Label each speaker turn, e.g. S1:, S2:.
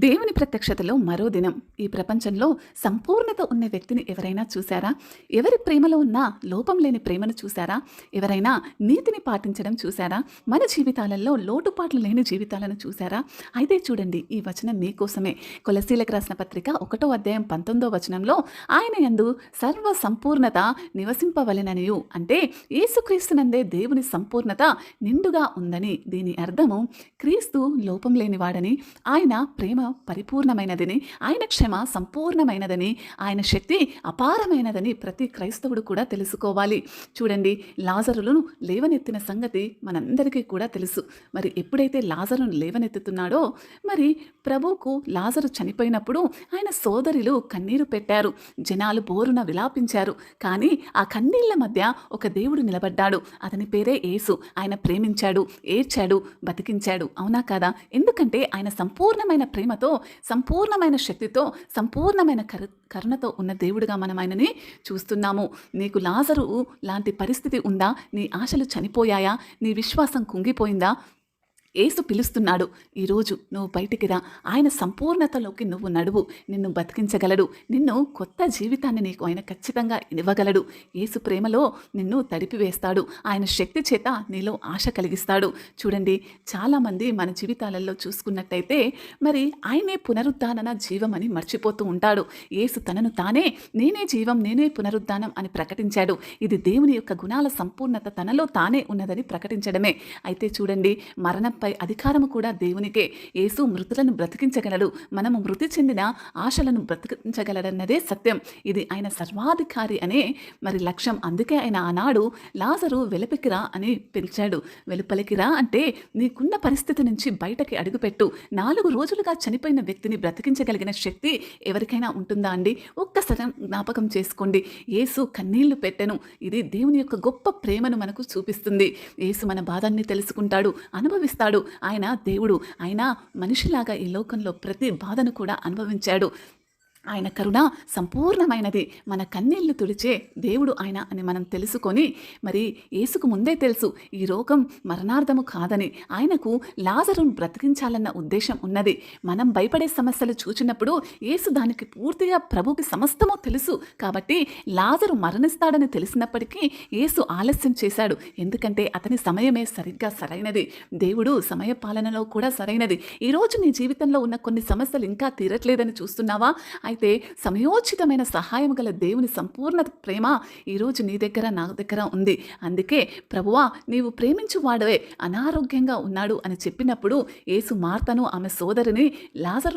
S1: దేవుని ప్రత్యక్షతలో మరో దినం. ఈ ప్రపంచంలో సంపూర్ణత ఉన్న వ్యక్తిని ఎవరైనా చూశారా? ఎవరి ప్రేమలో ఉన్న లోపం లేని ప్రేమను చూశారా? ఎవరైనా నీతిని పాటించడం చూశారా? మన జీవితాలలో లోటుపాట్లు లేని జీవితాలను చూశారా? అయితే చూడండి, ఈ వచనం మీకోసమే. కొలసీలకు రాసిన పత్రిక 1వ అధ్యాయం 19వ వచనంలో ఆయన యందు సర్వ సంపూర్ణత నివసింపవలెననియు, అంటే యేసుక్రీస్తునందే దేవుని సంపూర్ణత నిండుగా ఉందని. దీని అర్థము క్రీస్తు లోపం లేనివాడని, ఆయన ప్రేమ పరిపూర్ణమైనదని, ఆయన క్షమ సంపూర్ణమైనదని, ఆయన శక్తి అపారమైనదని ప్రతి క్రైస్తవుడు కూడా తెలుసుకోవాలి. చూడండి, లాజరులను లేవనెత్తిన సంగతి మనందరికీ కూడా తెలుసు. మరి ఎప్పుడైతే లాజరును లేవనెత్తుతున్నాడో, మరి ప్రభువుకు లాజరు చనిపోయినప్పుడు ఆయన సోదరులు కన్నీరు పెట్టారు, జనాలు బోరున విలాపించారు. కానీ ఆ కన్నీళ్ల మధ్య ఒక దేవుడు నిలబడ్డాడు. అతని పేరే యేసు. ఆయన ప్రేమించాడు, ఏడ్చాడు, బతికించాడు. అవునా కాదా? ఎందుకంటే ఆయన సంపూర్ణమైన ప్రేమతో, సంపూర్ణమైన శక్తితో, సంపూర్ణమైన కరుణతో ఉన్న దేవుడిగా మనం ఆయనని చూస్తున్నాము. నీకు లాజరు లాంటి పరిస్థితి ఉందా? నీ ఆశలు చనిపోయాయా? నీ విశ్వాసం కుంగిపోయిందా? యేసు పిలుస్తున్నాడు. ఈరోజు నువ్వు బయటికి రా. ఆయన సంపూర్ణతలోకి నువ్వు నడువు. నిన్ను బతికించగలడు. నిన్ను కొత్త జీవితాన్ని నీకు ఆయన ఖచ్చితంగా ఇవ్వగలడు. యేసు ప్రేమలో నిన్ను తడిపివేస్తాడు. ఆయన శక్తి చేత నీలో ఆశ కలిగిస్తాడు. చూడండి, చాలామంది మన జీవితాలలో చూసుకున్నట్టయితే మరి ఆయనే పునరుద్ధాన జీవం అని మర్చిపోతూ ఉంటాడు. యేసు తనను తానే నేనే జీవం, నేనే పునరుద్ధానం అని ప్రకటించాడు. ఇది దేవుని యొక్క గుణాల సంపూర్ణత తనలో తానే ఉన్నదని ప్రకటించడమే. అయితే చూడండి, మరణంపై అధికారము కూడా దేవునికే. యేసు మృతులను బ్రతికించగలడు. మనము మృతి చెందిన ఆశలను బ్రతికించగలడన్నదే సత్యం. ఇది ఆయన సర్వాధికారి అనే మరి లక్ష్యం. అందుకే ఆయన ఆనాడు లాజరు వెలుపలికిరా అని పిలిచాడు. వెలుపలికిరా అంటే నీకున్న పరిస్థితి నుంచి బయటకి అడుగుపెట్టు. 4 రోజులుగా చనిపోయిన వ్యక్తిని బ్రతికించగలిగిన శక్తి ఎవరికైనా ఉంటుందా అండి? ఒక్కసారి జ్ఞాపకం చేసుకోండి. యేసు కన్నీళ్లు పెట్టెను. ఇది దేవుని యొక్క గొప్ప ప్రేమను మనకు చూపిస్తుంది. యేసు మన బాధల్ని తెలుసుకుంటాడు, అనుభవిస్తాడు. ఆయన దేవుడు. ఆయన మనిషిలాగా ఈ లోకంలో ప్రతి బాధను కూడా అనుభవించాడు. ఆయన కరుణ సంపూర్ణమైనది. మన కన్నీళ్లు తుడిచే దేవుడు ఆయన అని మనం తెలుసుకొని, మరి యేసుకు ముందే తెలుసు ఈ రోగం మరణార్థము కాదని. ఆయనకు లాజరును బ్రతికించాలన్న ఉద్దేశం ఉన్నది. మనం భయపడే సమస్యలు చూచినప్పుడు యేసు దానికి పూర్తిగా ప్రభుకి సమస్తమో తెలుసు. కాబట్టి లాజరు మరణిస్తాడని తెలిసినప్పటికీ యేసు ఆలస్యం చేశాడు. ఎందుకంటే అతని సమయమే సరిగ్గా సరైనది. దేవుడు సమయ పాలనలో కూడా సరైనది. ఈరోజు నీ జీవితంలో ఉన్న కొన్ని సమస్యలు ఇంకా తీరట్లేదని చూస్తున్నావా? అయితే సమయోచితమైన సహాయం గల దేవుని సంపూర్ణ ప్రేమ ఈరోజు నీ దగ్గర, నా దగ్గర ఉంది. అందుకే ప్రభువా, నీవు ప్రేమించు వాడవే అనారోగ్యంగా ఉన్నాడు అని చెప్పినప్పుడు యేసు మార్తను, ఆమె సోదరిని లాజరు